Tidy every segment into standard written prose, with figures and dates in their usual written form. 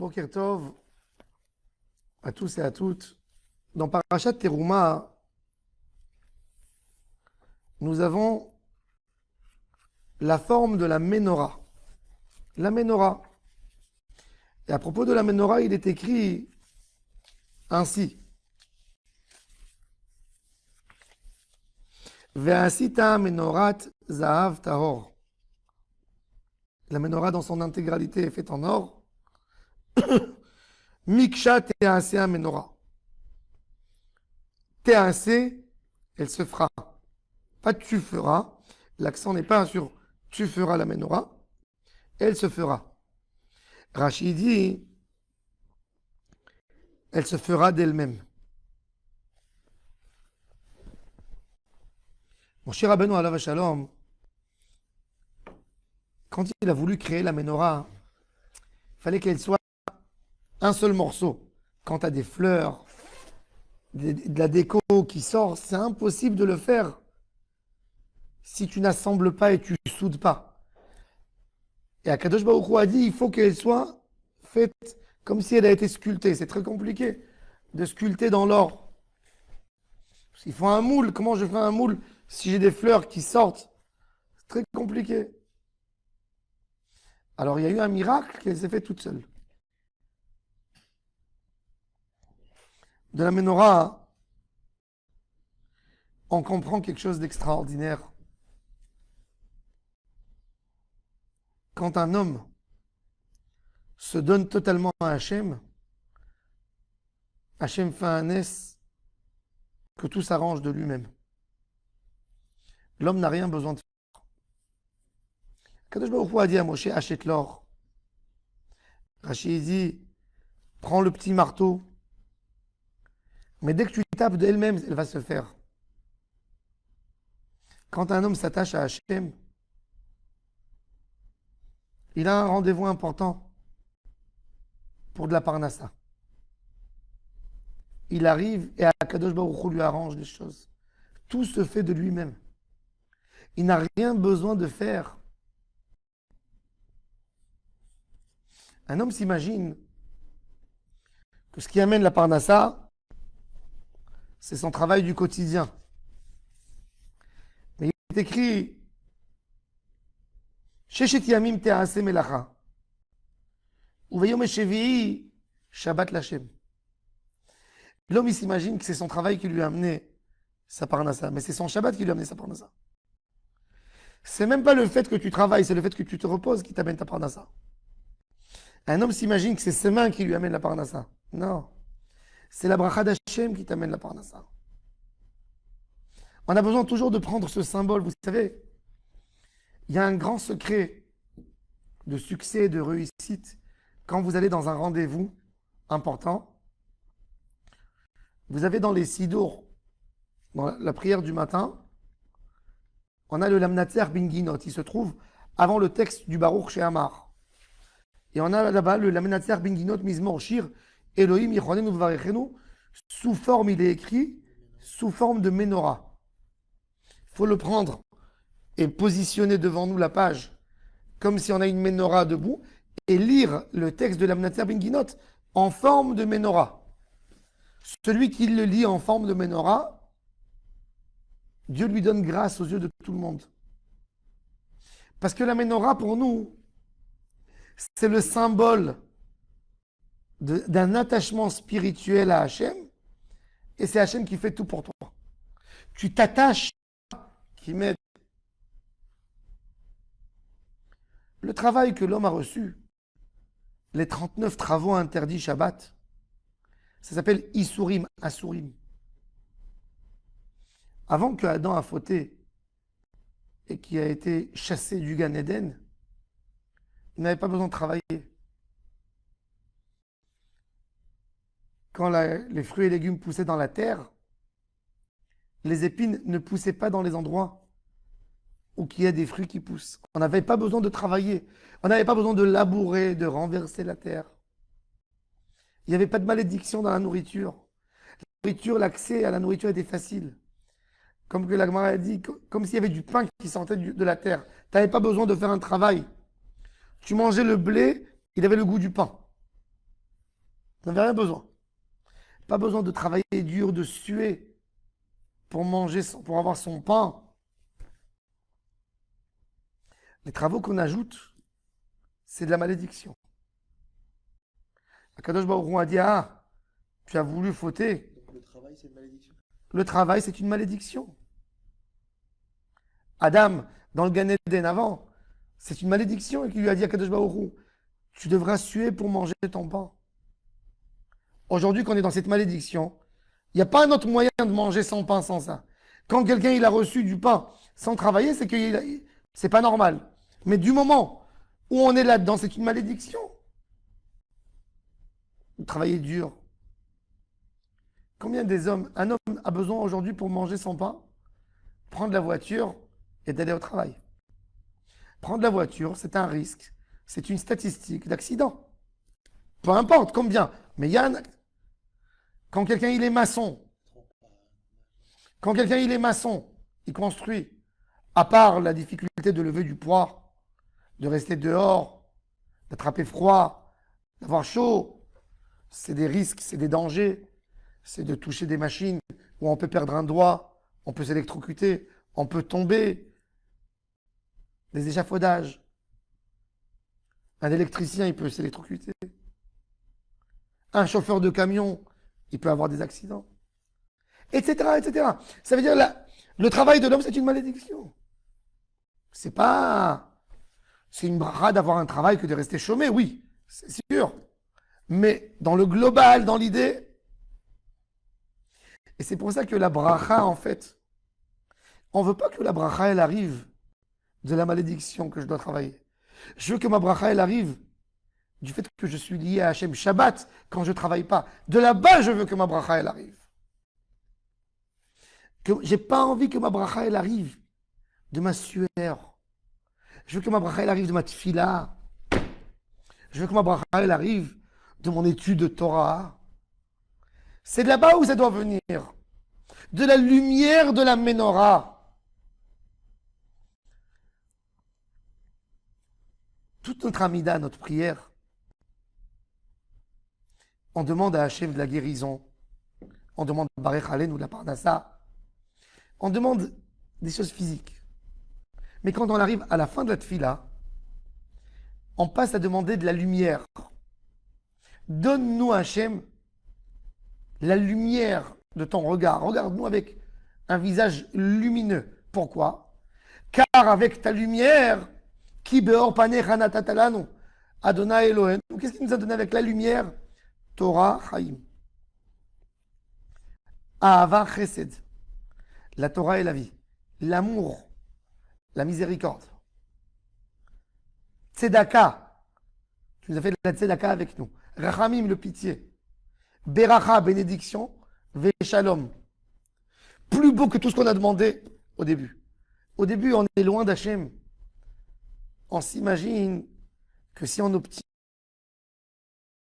Boker Tov à tous et à toutes. Dans Parashat Teruma, nous avons la forme de la Ménorah. La Ménorah. Et à propos de la Ménorah, il est écrit ainsi. Ve'asita Menorat Zahav Tahor. La Ménorah dans son intégralité est faite en or. Miksha Te'asea Menorah. Te'ase, elle se fera. Pas tu feras. L'accent n'est pas sur tu feras la Ménorah. Elle se fera. Rashi dit, elle se fera d'elle-même. Mon cher Rabbeinu Alav Shalom, quand il a voulu créer la Ménorah, il fallait qu'elle soit un seul morceau. Quand tu as des fleurs, de la déco qui sort, c'est impossible de le faire si tu n'assembles pas et tu soudes pas. Et Akadosh Baruch Hu a dit, il faut qu'elle soit faite comme si elle a été sculptée. C'est très compliqué de sculpter dans l'or. Il faut un moule. Comment je fais un moule si j'ai des fleurs qui sortent? C'est très compliqué. Alors il y a eu un miracle qu'elle s'est fait toute seule. De la Ménorah, on comprend quelque chose d'extraordinaire. Quand un homme se donne totalement à Hachem, Hachem fait un S que tout s'arrange de lui-même. L'homme n'a rien besoin de faire. Kadosh Baruch Hu a dit à Moshe, achète l'or. Rachid dit, prends le petit marteau, mais dès que tu tapes d'elle-même, elle va se faire. Quand un homme s'attache à Hachem, il a un rendez-vous important pour de la parnassa. Il arrive et Akadosh Baruch Hu lui arrange les choses. Tout se fait de lui-même. Il n'a rien besoin de faire. Un homme s'imagine que ce qui amène la parnassa, c'est son travail du quotidien. Mais il est écrit Sheshet yamim te'aseh melacha uvayom shevi'i shabbat l'Hashem. L'homme, il s'imagine que c'est son travail qui lui a amené sa parnassa, mais c'est son Shabbat qui lui a amené sa parnassa. C'est même pas le fait que tu travailles, c'est le fait que tu te reposes qui t'amène ta parnassa. Un homme s'imagine que c'est ses mains qui lui amènent la parnassa. Non. C'est la bracha d'Hachem qui t'amène la parnassa. On a besoin toujours de prendre ce symbole. Vous savez, il y a un grand secret de succès et de réussite quand vous allez dans un rendez-vous important. Vous avez dans les sidours, dans la prière du matin, on a le Lamnatser Binginot. Il se trouve avant le texte du Baruch chez Amar. Et on a là-bas le Lamnatser Binginot Mizmor Shir Elohim Yichonenu Vvarechenu. Sous forme, il est écrit, sous forme de Ménorah. Il faut le prendre et positionner devant nous la page comme si on a une Ménorah debout et lire le texte de Lamnatser Binginot en forme de Ménorah. Celui qui le lit en forme de Ménorah, Dieu lui donne grâce aux yeux de tout le monde. Parce que la Ménorah, pour nous, c'est le symbole d'un attachement spirituel à Hachem, et c'est Hachem qui fait tout pour toi. Tu t'attaches, qui m'aide. Le travail que l'homme a reçu, les 39 travaux interdits Shabbat, ça s'appelle Isurim, Asurim. Avant que Adam a fauté et qui a été chassé du Gan Eden, il n'avait pas besoin de travailler. Quand les fruits et légumes poussaient dans la terre, les épines ne poussaient pas dans les endroits où il y a des fruits qui poussent. On n'avait pas besoin de travailler. On n'avait pas besoin de labourer, de renverser la terre. Il n'y avait pas de malédiction dans la nourriture. La nourriture, l'accès à la nourriture était facile. Comme que la Gemara a dit, comme s'il y avait du pain qui sortait de la terre. Tu n'avais pas besoin de faire un travail. Tu mangeais le blé, il avait le goût du pain. Vous n'avez rien besoin. Pas besoin de travailler dur, de suer pour manger, pour avoir son pain. Les travaux qu'on ajoute, c'est de la malédiction. Akadosh Baruch Hu a dit, ah, tu as voulu fauter. Donc le travail, c'est une malédiction. Le travail, c'est une malédiction. Adam, dans le Gan Eden avant, c'est une malédiction et qui lui a dit à Kadosh Baruch Hu, tu devras suer pour manger ton pain. Aujourd'hui, quand on est dans cette malédiction, il n'y a pas un autre moyen de manger son pain sans ça. Quand quelqu'un il a reçu du pain sans travailler, c'est que c'est pas normal. Mais du moment où on est là-dedans, c'est une malédiction. Travailler dur. Combien des hommes, un homme a besoin aujourd'hui pour manger son pain, prendre la voiture et d'aller au travail. Prendre la voiture, c'est un risque, c'est une statistique d'accident. Peu importe combien, mais il y a un... Quand quelqu'un il est maçon, il construit, à part la difficulté de lever du poids, de rester dehors, d'attraper froid, d'avoir chaud, c'est des risques, c'est des dangers, c'est de toucher des machines où on peut perdre un doigt, on peut s'électrocuter, on peut tomber, des échafaudages. Un électricien, il peut s'électrocuter. Un chauffeur de camion, il peut avoir des accidents. Etc., etc. Ça veut dire le travail de l'homme, c'est une malédiction. C'est pas... C'est une bracha d'avoir un travail que de rester chômé, oui, c'est sûr. Mais dans le global, dans l'idée... Et c'est pour ça que la bracha, en fait, on ne veut pas que la bracha, elle arrive de la malédiction que je dois travailler. Je veux que ma bracha, elle arrive du fait que je suis lié à Hachem Shabbat quand je ne travaille pas. De là-bas, je veux que ma bracha, elle arrive. Je n'ai pas envie que ma bracha, elle arrive de ma sueur. Je veux que ma bracha, elle arrive de ma tfila. Je veux que ma bracha, elle arrive de mon étude de Torah. C'est de là-bas où ça doit venir. De la lumière de la menorah. Toute notre amida, notre prière, on demande à Hachem de la guérison, on demande à Barech Aleinu de la Parnassa, on demande des choses physiques. Mais quand on arrive à la fin de la tfila, on passe à demander de la lumière. Donne-nous, Hachem, la lumière de ton regard. Regarde-nous avec un visage lumineux. Pourquoi? Car avec ta lumière, Ki beor panecha natatalanu, Adonai Elohim. Qu'est-ce qu'il nous a donné avec la lumière? Torah Chaim. Ahava Chesed. La Torah est la vie. L'amour, la miséricorde. Tzedaka. Tu nous as fait la tzedaka avec nous. Rachamim, le pitié. Beracha, bénédiction. Veshalom. Plus beau que tout ce qu'on a demandé au début. Au début, on est loin d'Hachem. On s'imagine que si on obtient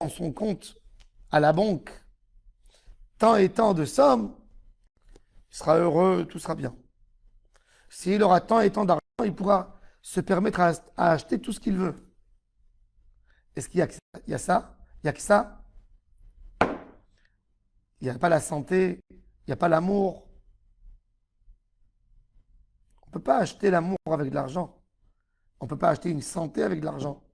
dans son compte à la banque tant et tant de sommes, il sera heureux, tout sera bien. S'il aura tant et tant d'argent, il pourra se permettre à acheter tout ce qu'il veut. Est-ce qu'il y a ça? Il n'y a que ça? Il n'y a pas la santé, il n'y a pas l'amour. On ne peut pas acheter l'amour avec de l'argent. On ne peut pas acheter une santé avec de l'argent.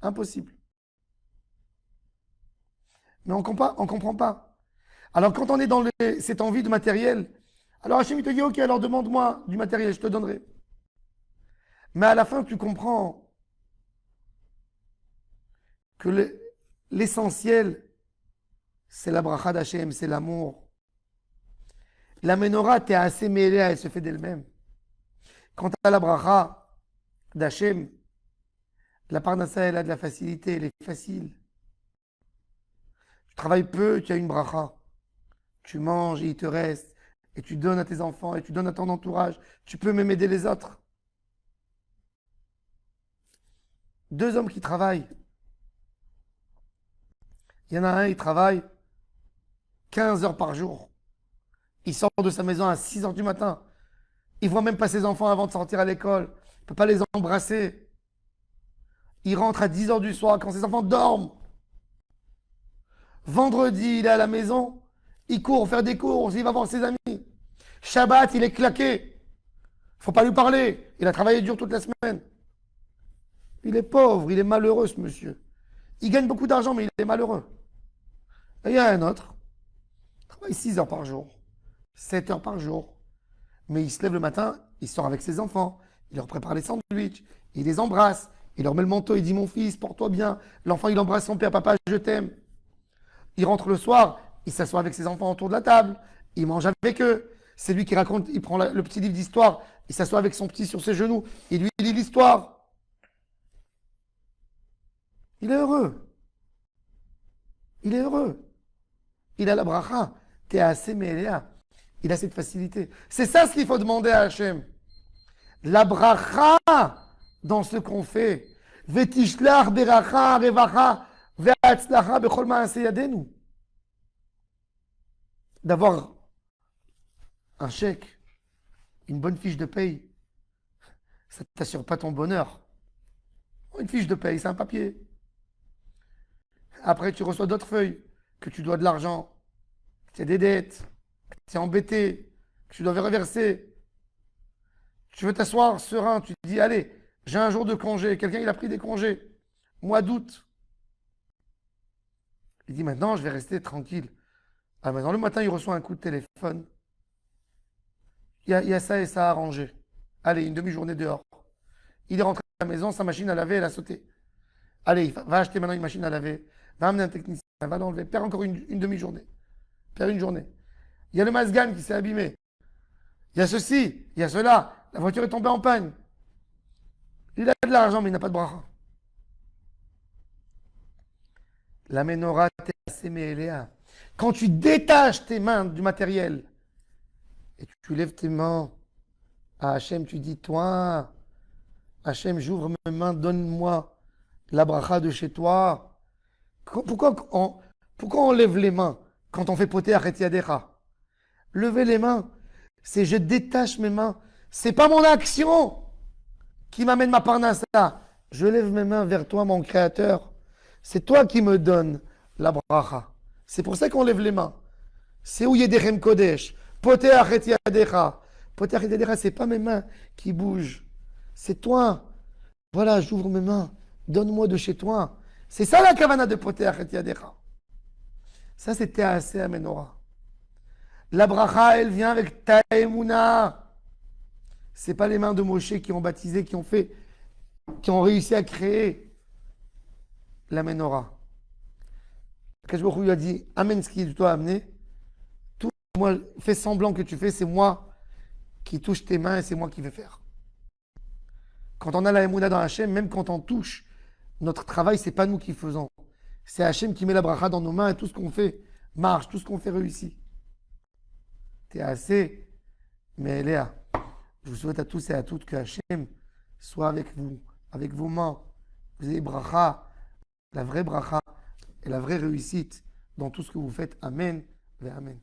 Impossible. Mais on ne comprend pas. Alors quand on est dans cette envie de matériel, alors Hachem il te dit, ok, alors demande-moi du matériel, je te donnerai. Mais à la fin, tu comprends que l'essentiel, c'est la bracha d'Hachem, c'est l'amour. La menorah, t'es assez mêlée, elle se fait d'elle-même. Quant à la bracha d'Hachem, la parnassa, elle a de la facilité, elle est facile. Tu travailles peu, tu as une bracha. Tu manges, il te reste, et tu donnes à tes enfants, et tu donnes à ton entourage. Tu peux même aider les autres. Deux hommes qui travaillent. Il y en a un, il travaille 15 heures par jour. Il sort de sa maison à 6 heures du matin. Il ne voit même pas ses enfants avant de sortir à l'école. Il ne peut pas les embrasser. Il rentre à 10 heures du soir quand ses enfants dorment. Vendredi, il est à la maison, il court faire des courses, il va voir ses amis. Shabbat, il est claqué. Faut pas lui parler. Il a travaillé dur toute la semaine. Il est pauvre, il est malheureux, ce monsieur. Il gagne beaucoup d'argent, mais il est malheureux. Et il y a un autre. Il travaille 6 heures par jour, 7 heures par jour. Mais il se lève le matin, il sort avec ses enfants, il leur prépare les sandwichs, il les embrasse, il leur met le manteau, il dit mon fils, porte-toi bien. L'enfant, il embrasse son père, papa, je t'aime. Il rentre le soir, il s'assoit avec ses enfants autour de la table, il mange avec eux. C'est lui qui raconte, il prend le petit livre d'histoire, il s'assoit avec son petit sur ses genoux, il lui lit l'histoire. Il est heureux. Il est heureux. Il a la bracha. T'es assez méléa. Il a cette facilité. C'est ça ce qu'il faut demander à Hachem. La bracha dans ce qu'on fait. Vetishlach beracha revacha ve'atzlacha bechol ma'aseh yadenu. D'avoir un chèque, une bonne fiche de paye, ça ne t'assure pas ton bonheur. Une fiche de paye, c'est un papier. Après, tu reçois d'autres feuilles, que tu dois de l'argent, que tu as des dettes, que tu es embêté, que tu dois reverser. Tu veux t'asseoir serein, tu te dis, allez, j'ai un jour de congé. Quelqu'un, il a pris des congés. Mois d'août. Il dit, maintenant, je vais rester tranquille. Ah, maintenant, le matin, il reçoit un coup de téléphone. Il y a ça et ça à arranger. Allez, une demi-journée dehors. Il est rentré à la maison, sa machine à laver, elle a sauté. Allez, va acheter maintenant une machine à laver. Va amener un technicien, va l'enlever. Perd encore une demi-journée. Perd une journée. Il y a le Mazgan qui s'est abîmé. Il y a ceci, il y a cela. La voiture est tombée en panne. Il a de l'argent, mais il n'a pas de bracha. La menorah Léa. Quand tu détaches tes mains du matériel et tu lèves tes mains à Hachem, tu dis, toi, Hachem, j'ouvre mes mains, donne-moi la bracha de chez toi. Pourquoi on lève les mains quand on fait poter à Yadecha? Lever les mains, c'est je détache mes mains. C'est pas mon action qui m'amène ma parnassa. Je lève mes mains vers toi, mon créateur. C'est toi qui me donnes la bracha. C'est pour ça qu'on lève les mains. C'est où Yedechem Kodesh. Poter à Yadecha. Poter à Yadecha, c'est pas mes mains qui bougent. C'est toi. Voilà, j'ouvre mes mains. Donne-moi de chez toi. C'est ça la kavana de Poter à Yadecha. Ça, c'était assez à Menorah. La bracha, elle vient avec ta emuna. C'est pas les mains de Moshe qui ont baptisé, qui ont réussi à créer la menorah. Kajbourou lui a dit, amène ce qui doit amener. Tout, moi, fais semblant que tu fais, c'est moi qui touche tes mains et c'est moi qui vais faire. Quand on a la emuna dans Hachem, même quand on touche, notre travail, c'est pas nous qui faisons. C'est Hachem qui met la bracha dans nos mains et tout ce qu'on fait marche, tout ce qu'on fait réussit. T'es assez, mais Léa, je vous souhaite à tous et à toutes que Hachem soit avec vous, avec vos mains. Vous ayez bracha, la vraie bracha et la vraie réussite dans tout ce que vous faites. Amen et Amen.